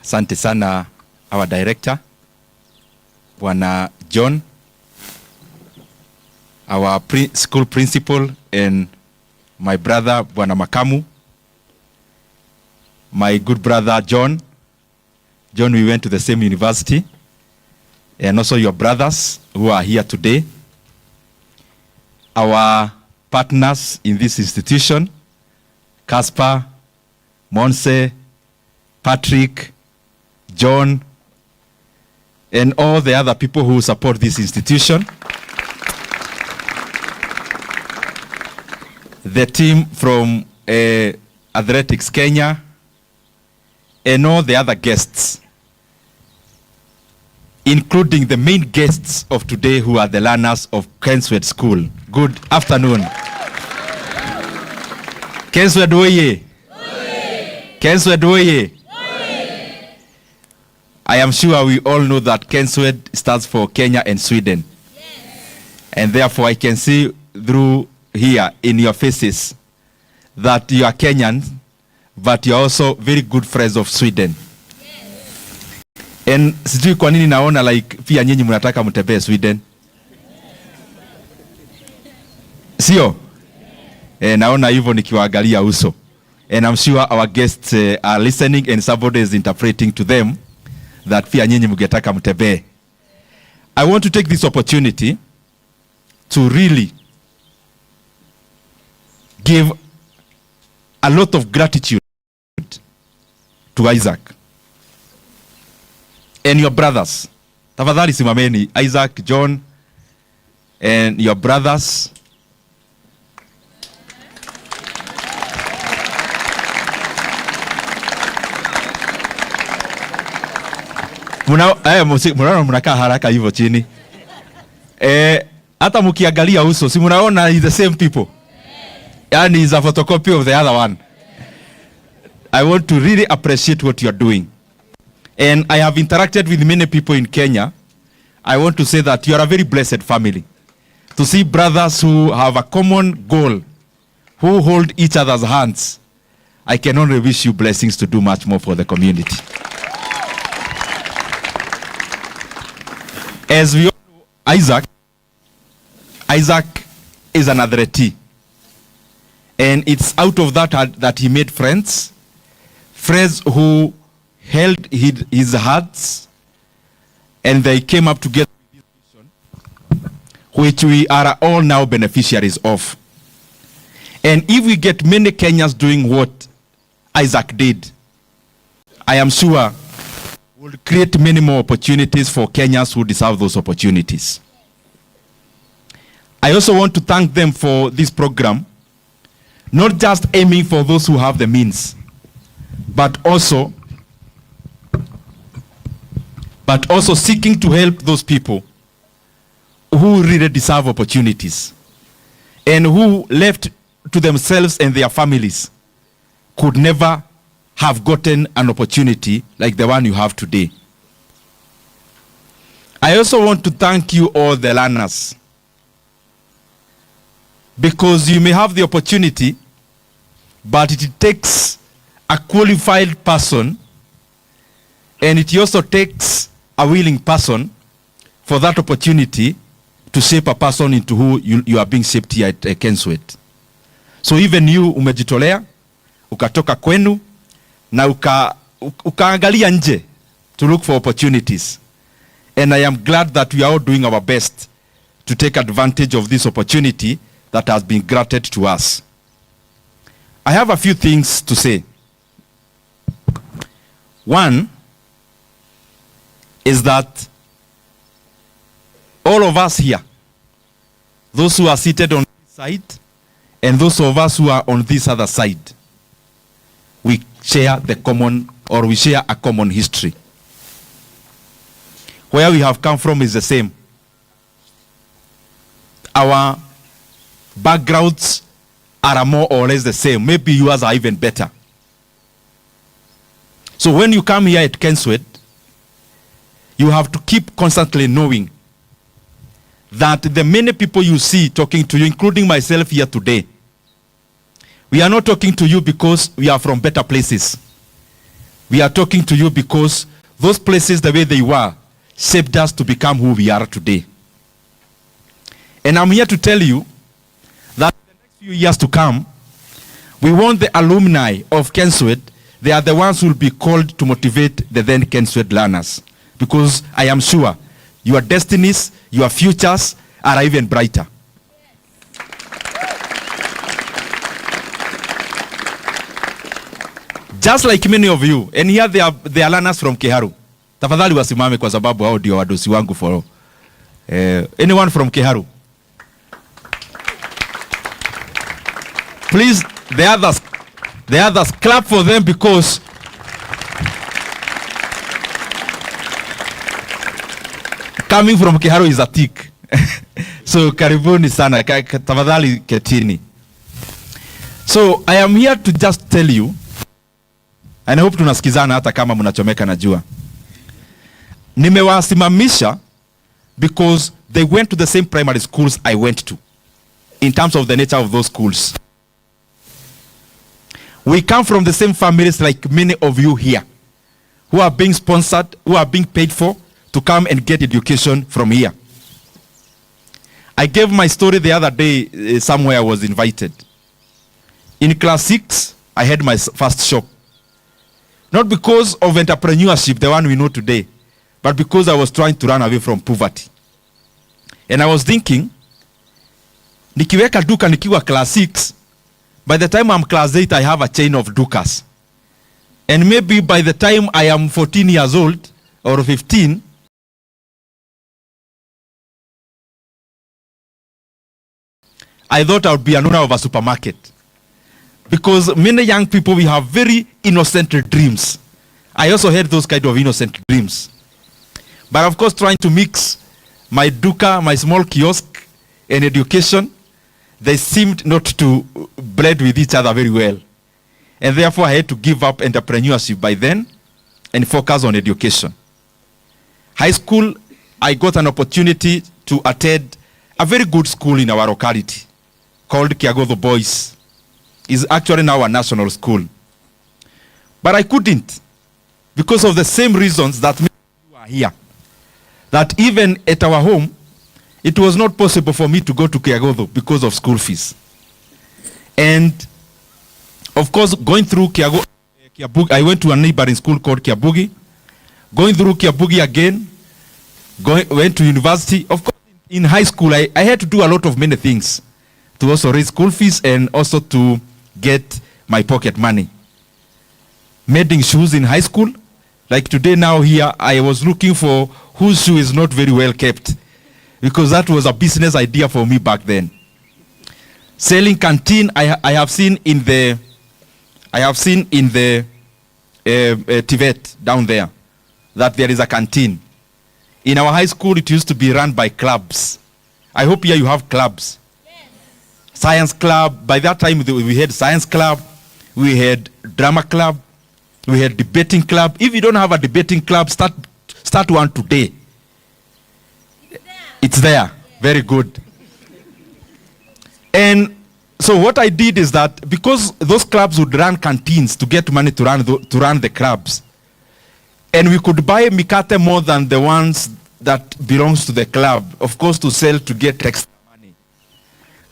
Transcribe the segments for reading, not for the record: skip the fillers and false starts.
Asante sana our director, Bwana John, our school principal, and my brother, Bwana Makamu, my good brother, John. John, we went to the same university, and also your brothers who are here today. Our partners in this institution, Casper, Monse, Patrick, John, and all the other people who support this institution. The team from Athletics Kenya, and all the other guests, including the main guests of today who are the learners of Kenswed School. Good afternoon. Kenswed oye. Kenswed oye. I am sure we all know that Kenswed stands for Kenya and Sweden. Yes. And therefore I can see through here in your faces that you are Kenyan, but you are also very good friends of Sweden. Yes. And sijui kwa nini naona like pia nyinyi mnataka mtembee Sweden. Sio? Naona hivyo nikiwaangalia uso. And I'm sure our guests are listening and somebody is interpreting to them that pia nyinyi mngetaka mtembee. I want to take this opportunity to really give a lot of gratitude to Isaac and your brothers. Tafadhali simameni, Isaac, John, and your brothers. Mnaona mnakaa haraka hivyo chini. Hata mkiangalia uso, si mnaona is the same people. Yani is a photocopy of the other one. I want to really appreciate what you are doing. And I have interacted with many people in Kenya. I want to say that you are a very blessed family. To see brothers who have a common goal, who hold each other's hands, I can only wish you blessings to do much more for the community. As we all know, Isaac is an athletee. And it's out of that he made friends who held his hearts, and they came up together with this vision, which we are all now beneficiaries of. And if we get many Kenyans doing what Isaac did, I am sure we'll create many more opportunities for Kenyans who deserve those opportunities. I also want to thank them for this program, not just aiming for those who have the means, but also seeking to help those people who really deserve opportunities and who left to themselves and their families could never have gotten an opportunity like the one you have today. I also want to thank you all the learners, because you may have the opportunity, but it takes a qualified person, and it also takes a willing person for that opportunity to shape a person into who you are being shaped here at Kenswed. So even you umejitolea, ukatoka kwenu, na ukaangalia nje to look for opportunities. And I am glad that we are all doing our best to take advantage of this opportunity that has been granted to us. I have a few things to say. One is that all of us here, those who are seated on this side and those of us who are on this other side, we share a common history. Where we have come from is the same. Our backgrounds are more or less the same. Maybe yours are even better. So when you come here at Kenswed, you have to keep constantly knowing that the many people you see talking to you, including myself here today, we are not talking to you because we are from better places. We are talking to you because those places, the way they were, shaped us to become who we are today. And I'm here to tell you that in the next few years to come, we want the alumni of Kenswed, they are the ones who will be called to motivate the then Kenswed learners. Because I am sure your destinies, your futures are even brighter. Just like many of you, and here they are learners from Kiharu. Tafadhali wasimame kwa sababu hao ndio wadosi wangu for anyone from Kiharu. Please, the others clap for them because coming from Kiharu is a tick. So karibuni sana, tafadhali ketini. So I am here to just tell you, and I hope tunasikizana hata kama mnachomeka na jua. Nimewasimamisha because they went to the same primary schools I went to, in terms of the nature of those schools. We come from the same families like many of you here, who are being sponsored, who are being paid for to come and get education from here. I gave my story the other day somewhere I was invited. In class 6, I had my first shop. Not because of entrepreneurship, the one we know today, but because I was trying to run away from poverty. And I was thinking, nikiweka duka nikiwa class 6, by the time I'm class 8, I have a chain of dukas. And maybe by the time I am 14 years old, or 15, I thought I would be an owner of a supermarket. Because many young people, we have very innocent dreams. I also had those kind of innocent dreams. But of course, trying to mix my duka, my small kiosk, and education, they seemed not to blend with each other very well. And therefore, I had to give up entrepreneurship by then and focus on education. High school, I got an opportunity to attend a very good school in our locality called Kajiado Boys. Is actually now a national school. But I couldn't, because of the same reasons that you are here. That even at our home, it was not possible for me to go to Kajiado because of school fees. And of course, going through Kiabugi, I went to a neighboring school called Kiabugi. Going through Kiabugi again, went to university. Of course, in high school, I had to do a lot of many things to also raise school fees and also to get my pocket money. Mending shoes in high school. Like today now here, I was looking for whose shoe is not very well kept, because that was a business idea for me back then. Selling canteen, I have seen in the Tibet down there that there is a canteen. In our high school, it used to be run by clubs. I hope here you have clubs. Science club. By that time, we had science club, we had drama club, we had debating club. If you don't have a debating club, start one today. It's there. Very good. And so what I did is that because those clubs would run canteens to get money to run the clubs, and we could buy mikate more than the ones that belongs to the club, of course, to sell to get extra.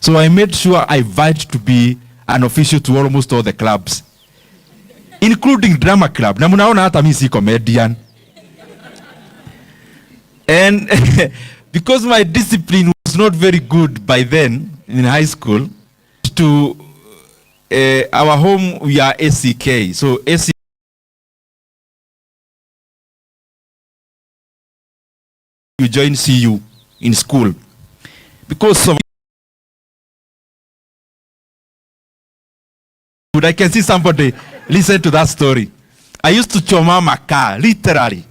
So I made sure I vied to be an official to almost all the clubs, including drama club. Na munaona hata mimi si comedian. And because my discipline was not very good by then in high school, to our home we are ACK. So ACK you join CU in school because of I can see somebody listen to that story. I used to choma my car, literally.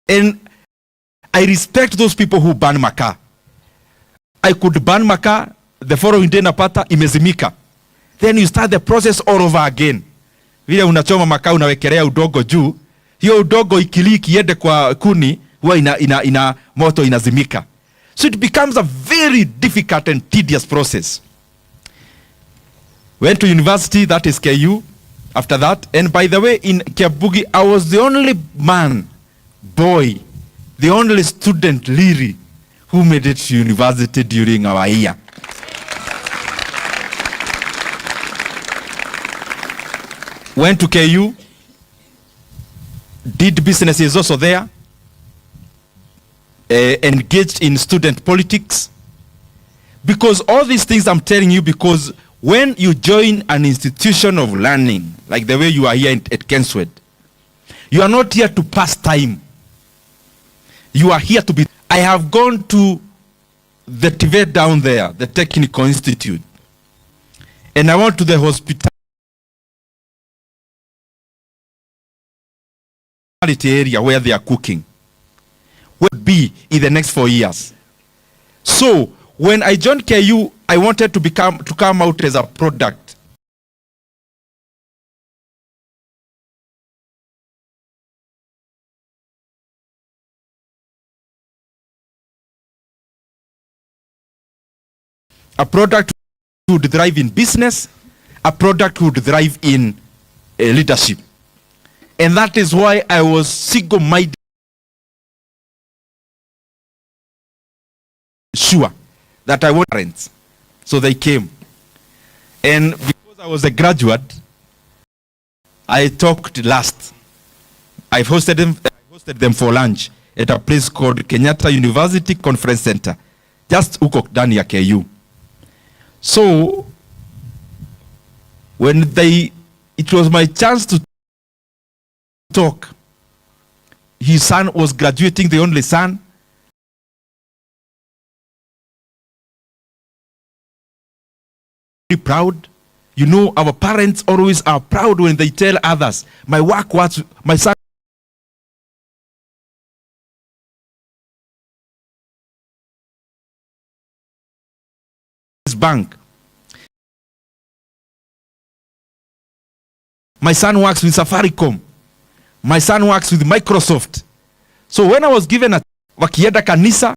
And I respect those people who burn my car. I could burn my car, the following day napata imezimika. Then you start the process all over again. Vile unachoma makaa unawekelea udogo juu, hiyo udogo ikiliki iende kwa kuni, huwa ina moto inazimika. So it becomes a very difficult and tedious process. Went to university, that is KU, after that. And by the way, in Kiabugi, I was the only boy, the only student, really, who made it to university during our year. Went to KU, did businesses also there, engaged in student politics. Because all these things I'm telling you, because when you join an institution of learning, like the way you are here at Kenswed, you are not here to pass time. You are here to be. I have gone to the TVET down there, the Technical Institute, and I went to the hospitality area where they are cooking. Will be in the next 4 years. So when I joined KU, I wanted to come out as a product. A product would thrive in business, a product would thrive in leadership. And that is why I was single-minded, sure that I want parents. So they came. And because I was a graduate, I talked last. I hosted them for lunch at a place called Kenyatta University Conference Center, just huko ndani ya KU. So when it was my chance to talk, his son was graduating, the only son. Proud. You know, our parents always are proud when they tell others, my work was, my son bank. My son works with Safaricom. My son works with Microsoft. So when I was given a wakienda kanisa